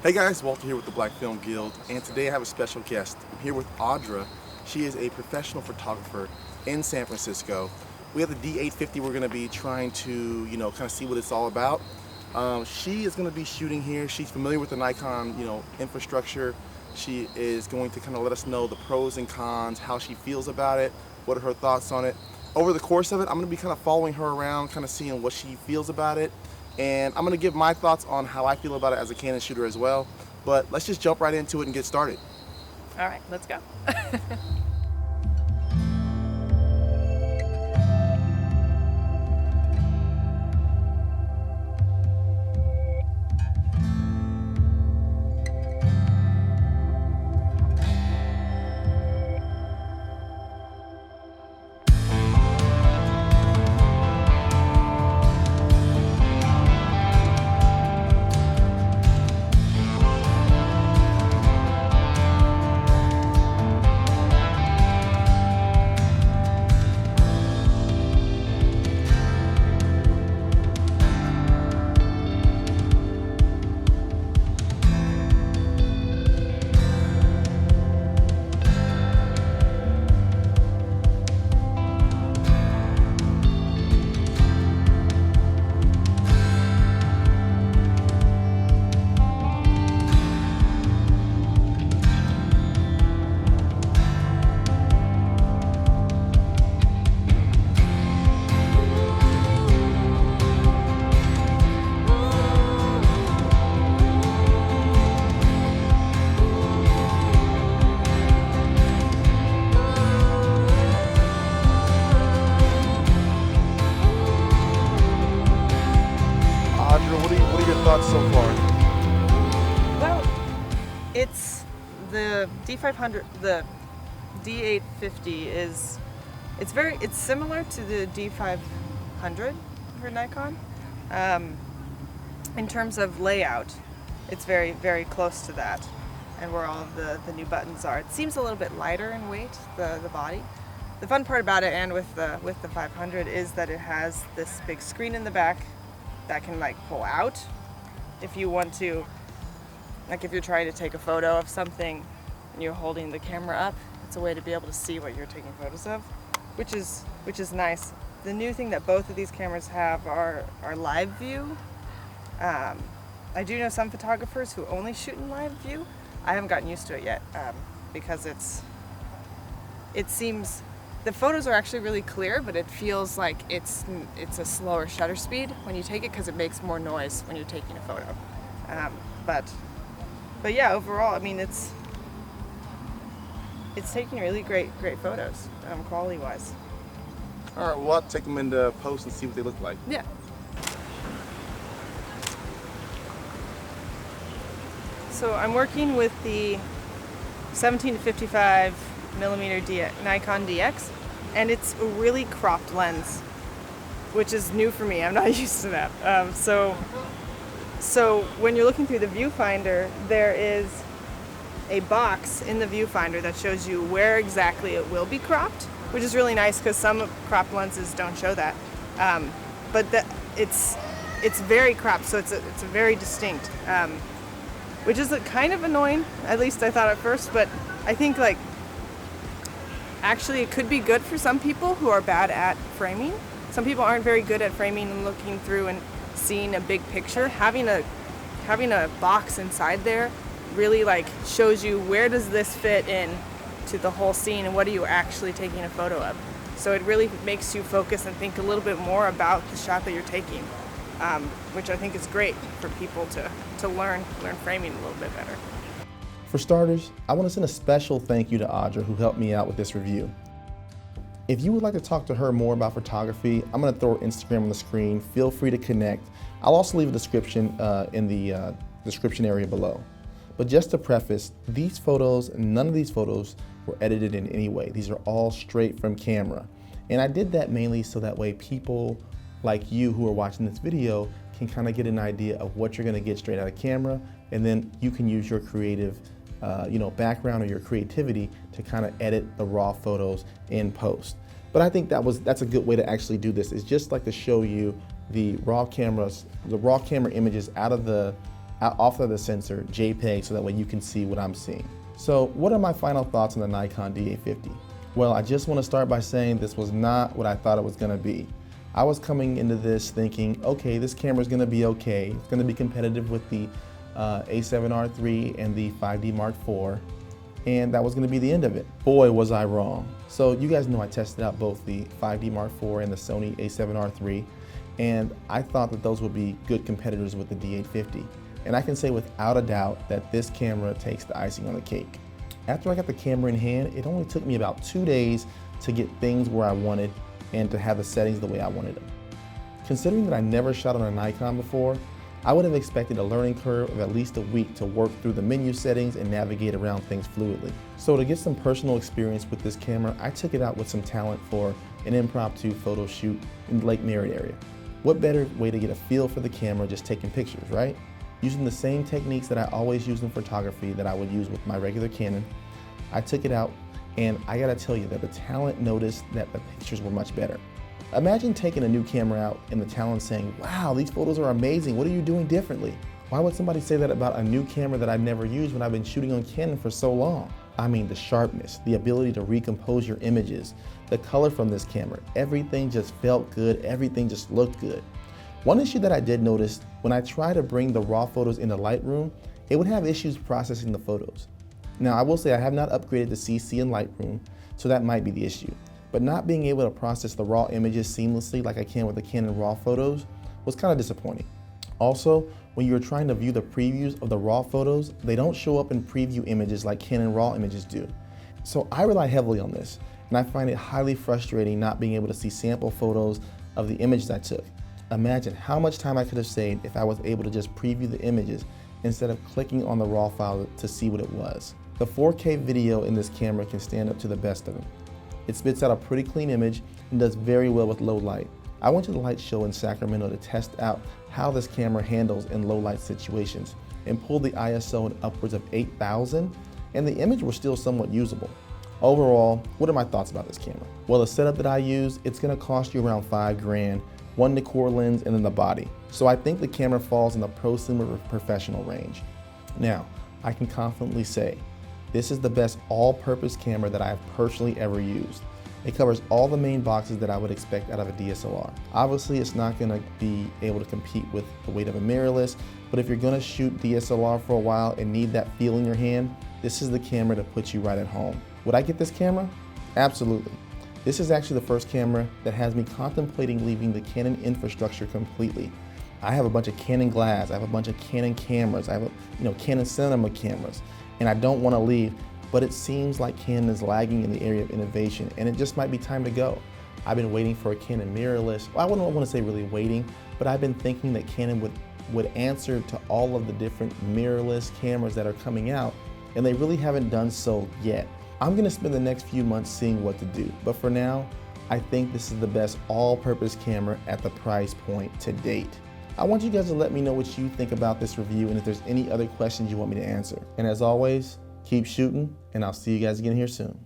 Hey guys, Walter here with the Black Film Guild, and today I have a special guest. I'm here with Audra. She is a professional photographer in San Francisco. We have the D850 we're going to be trying to, kind of see what it's all about. She is going to be shooting here. She's familiar with the Nikon, infrastructure. She is going to kind of let us know the pros and cons, how she feels about it, what are her thoughts on it. Over the course of it, I'm going to be kind of following her around, kind of seeing what she feels about it. And I'm going to give my thoughts on how I feel about it as a Canon shooter as well. But let's just jump right into it and get started. All right, let's go. What are your thoughts so far? Well, it's the D500, the D850 is, it's similar to the D500 for Nikon. In terms of layout, it's very, very close to that, and where all of the new buttons are. It seems a little bit lighter in weight, the body. The fun part about it, and with the 500, is that it has this big screen in the back that can pull out if you want to, if you're trying to take a photo of something and you're holding the camera up. It's a way to be able to see what you're taking photos of, which is nice. The new thing that both of these cameras have are live view. I do know some photographers who only shoot in live view. I haven't gotten used to it yet, because it seems the photos are actually really clear, but it feels like it's a slower shutter speed when you take it, because it makes more noise when you're taking a photo. But yeah, overall, I mean, it's taking really great photos, quality-wise. All right, well, I'll take them into post and see what they look like. Yeah. So I'm working with the 17 to 55 millimeter Nikon DX, and it's a really cropped lens, which is new for me. I'm not used to that. So when you're looking through the viewfinder, there is a box in the viewfinder that shows you where exactly it will be cropped, which is really nice because some cropped lenses don't show that. But it's very cropped, so it's a very distinct, which is kind of annoying. At least I thought at first, but I think actually it could be good for some people who are bad at framing. Some people aren't very good at framing and looking through and seeing a big picture. Having a box inside there really shows you where does this fit in to the whole scene and what are you actually taking a photo of. So it really makes you focus and think a little bit more about the shot that you're taking, which I think is great for people to learn framing a little bit better. For starters, I want to send a special thank you to Audra, who helped me out with this review. If you would like to talk to her more about photography, I'm going to throw her Instagram on the screen. Feel free to connect. I'll also leave a description in the description area below. But just to preface, these photos, none of these photos were edited in any way. These are all straight from camera. And I did that mainly so that way people like you who are watching this video can kind of get an idea of what you're going to get straight out of camera, and then you can use your creative background or your creativity to kind of edit the raw photos in post. But I think that's a good way to actually do this. It's just like to show you the raw camera images out of the off of the sensor, JPEG, so that way you can see what I'm seeing. So what are my final thoughts on the Nikon D850? Well, I just want to start by saying this was not what I thought it was going to be. I was coming into this thinking, okay, this camera is going to be okay. It's going to be competitive with the A7R III and the 5D Mark IV, and that was going to be the end of it. Boy, was I wrong. So you guys know I tested out both the 5D Mark IV and the Sony A7R III, and I thought that those would be good competitors with the D850. And I can say without a doubt that this camera takes the icing on the cake. After I got the camera in hand, it only took me about 2 days to get things where I wanted and to have the settings the way I wanted them. Considering that I never shot on a Nikon before, I would have expected a learning curve of at least a week to work through the menu settings and navigate around things fluidly. So to get some personal experience with this camera, I took it out with some talent for an impromptu photo shoot in the Lake Merritt area. What better way to get a feel for the camera just taking pictures, right? Using the same techniques that I always use in photography that I would use with my regular Canon, I took it out, and I gotta tell you that the talent noticed that the pictures were much better. Imagine taking a new camera out and the talent saying, wow, these photos are amazing, what are you doing differently? Why would somebody say that about a new camera that I've never used when I've been shooting on Canon for so long? I mean, the sharpness, the ability to recompose your images, the color from this camera, everything just felt good, everything just looked good. One issue that I did notice, when I tried to bring the raw photos into Lightroom, it would have issues processing the photos. Now, I will say I have not upgraded to CC in Lightroom, so that might be the issue. But not being able to process the raw images seamlessly like I can with the Canon RAW photos was kind of disappointing. Also, when you're trying to view the previews of the raw photos, they don't show up in preview images like Canon RAW images do. So I rely heavily on this, and I find it highly frustrating not being able to see sample photos of the images I took. Imagine how much time I could have saved if I was able to just preview the images instead of clicking on the raw file to see what it was. The 4K video in this camera can stand up to the best of them. It spits out a pretty clean image and does very well with low light. I went to the light show in Sacramento to test out how this camera handles in low light situations and pulled the ISO in upwards of 8,000, and the image was still somewhat usable. Overall, what are my thoughts about this camera? Well, the setup that I use, it's gonna cost you around $5 grand, one Nikkor lens, and then the body. So I think the camera falls in the prosumer professional range. Now, I can confidently say, this is the best all-purpose camera that I have personally ever used. It covers all the main boxes that I would expect out of a DSLR. Obviously, it's not gonna be able to compete with the weight of a mirrorless, but if you're gonna shoot DSLR for a while and need that feel in your hand, this is the camera to put you right at home. Would I get this camera? Absolutely. This is actually the first camera that has me contemplating leaving the Canon infrastructure completely. I have a bunch of Canon glass, I have a bunch of Canon cameras, I have Canon cinema cameras, and I don't want to leave, but it seems like Canon is lagging in the area of innovation, and it just might be time to go. I've been waiting for a Canon mirrorless. Well, I wouldn't want to say really waiting, but I've been thinking that Canon would answer to all of the different mirrorless cameras that are coming out, and they really haven't done so yet. I'm gonna spend the next few months seeing what to do, but for now, I think this is the best all-purpose camera at the price point to date. I want you guys to let me know what you think about this review and if there's any other questions you want me to answer. And as always, keep shooting, and I'll see you guys again here soon.